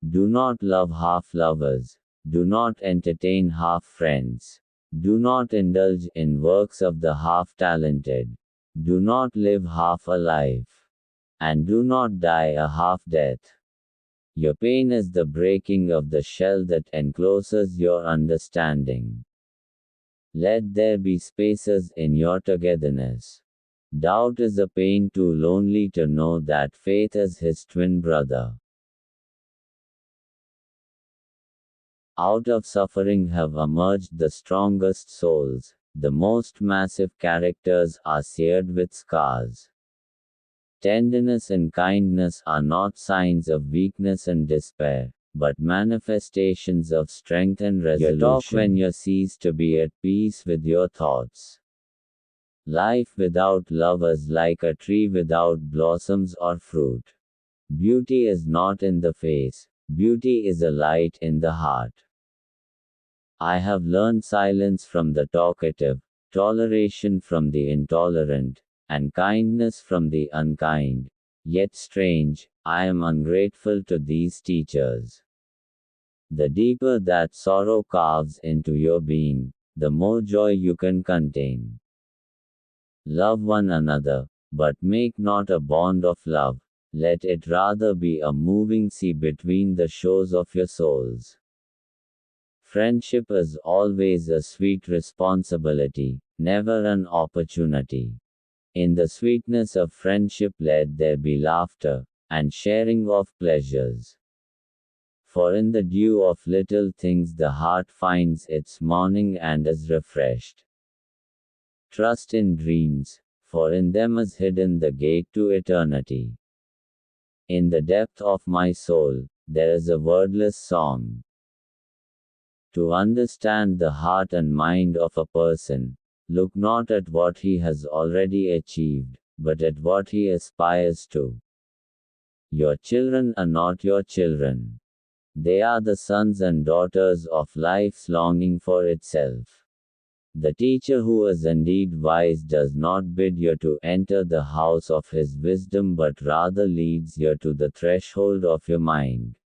Do not love half lovers. Do not entertain half friends. Do not indulge in works of the half talented. Do not live half alive. And do not die a half death. Your pain is the breaking of the shell that encloses your understanding. Let there be spaces in your togetherness. Doubt is a pain too lonely to know that faith is his twin brother. Out of suffering have emerged the strongest souls, the most massive characters are seared with scars. Tenderness and kindness are not signs of weakness and despair, but manifestations of strength and resolution. You talk when you cease to be at peace with your thoughts. Life without love is like a tree without blossoms or fruit. Beauty is not in the face, beauty is a light in the heart. I have learned silence from the talkative, toleration from the intolerant, and kindness from the unkind. Yet strange, I am ungrateful to these teachers. The deeper that sorrow carves into your being, the more joy you can contain. Love one another, but make not a bond of love, let it rather be a moving sea between the shores of your souls. Friendship is always a sweet responsibility, never an opportunity. In the sweetness of friendship let there be laughter, and sharing of pleasures. For in the dew of little things the heart finds its morning and is refreshed. Trust in dreams, for in them is hidden the gate to eternity. In the depth of my soul, there is a wordless song. To understand the heart and mind of a person, look not at what he has already achieved, but at what he aspires to. Your children are not your children. They are the sons and daughters of life's longing for itself. The teacher who is indeed wise does not bid you to enter the house of his wisdom but rather leads you to the threshold of your mind.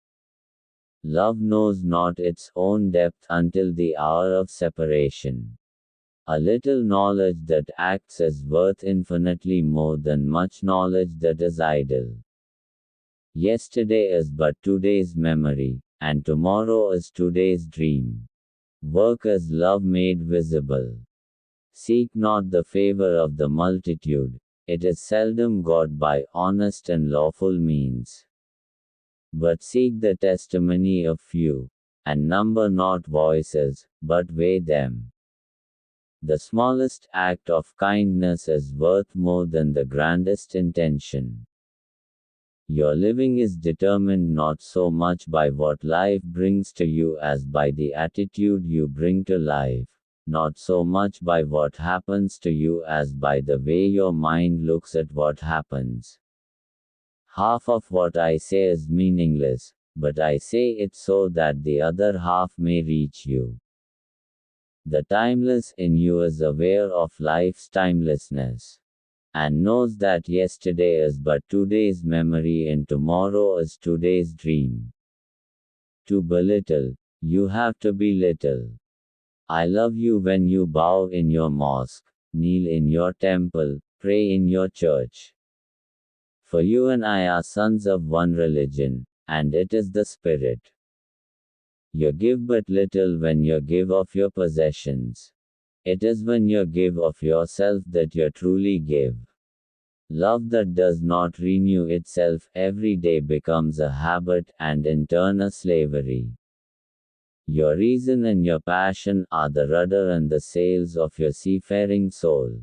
Love knows not its own depth until the hour of separation. A little knowledge that acts is worth infinitely more than much knowledge that is idle. Yesterday is but today's memory, and tomorrow is today's dream. Work is love made visible. Seek not the favor of the multitude, it is seldom got by honest and lawful means. But seek the testimony of few, and number not voices, but weigh them. The smallest act of kindness is worth more than the grandest intention. Your living is determined not so much by what life brings to you as by the attitude you bring to life, not so much by what happens to you as by the way your mind looks at what happens. Half of what I say is meaningless, but I say it so that the other half may reach you. The timeless in you is aware of life's timelessness, and knows that yesterday is but today's memory and tomorrow is today's dream. To be little, you have to be little. I love you when you bow in your mosque, kneel in your temple, pray in your church. For you and I are sons of one religion, and it is the Spirit. You give but little when you give of your possessions. It is when you give of yourself that you truly give. Love that does not renew itself every day becomes a habit and in turn a slavery. Your reason and your passion are the rudder and the sails of your seafaring soul.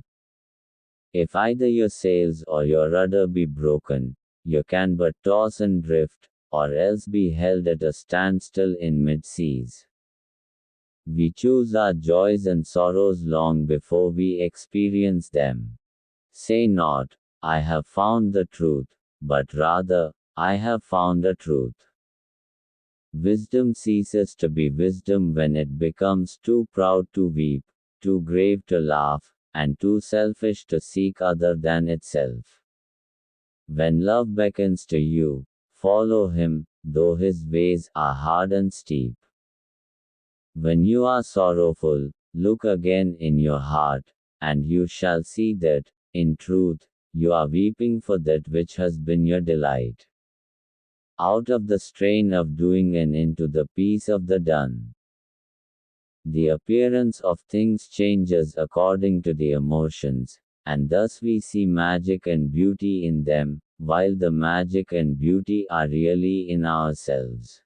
If either your sails or your rudder be broken, you can but toss and drift, or else be held at a standstill in mid-seas. We choose our joys and sorrows long before we experience them. Say not, I have found the truth, but rather, I have found a truth. Wisdom ceases to be wisdom when it becomes too proud to weep, too grave to laugh, and too selfish to seek other than itself. When love beckons to you, follow him, though his ways are hard and steep. When you are sorrowful, look again in your heart, and you shall see that, in truth, you are weeping for that which has been your delight. Out of the strain of doing and into the peace of the done. The appearance of things changes according to the emotions, and thus we see magic and beauty in them, while the magic and beauty are really in ourselves.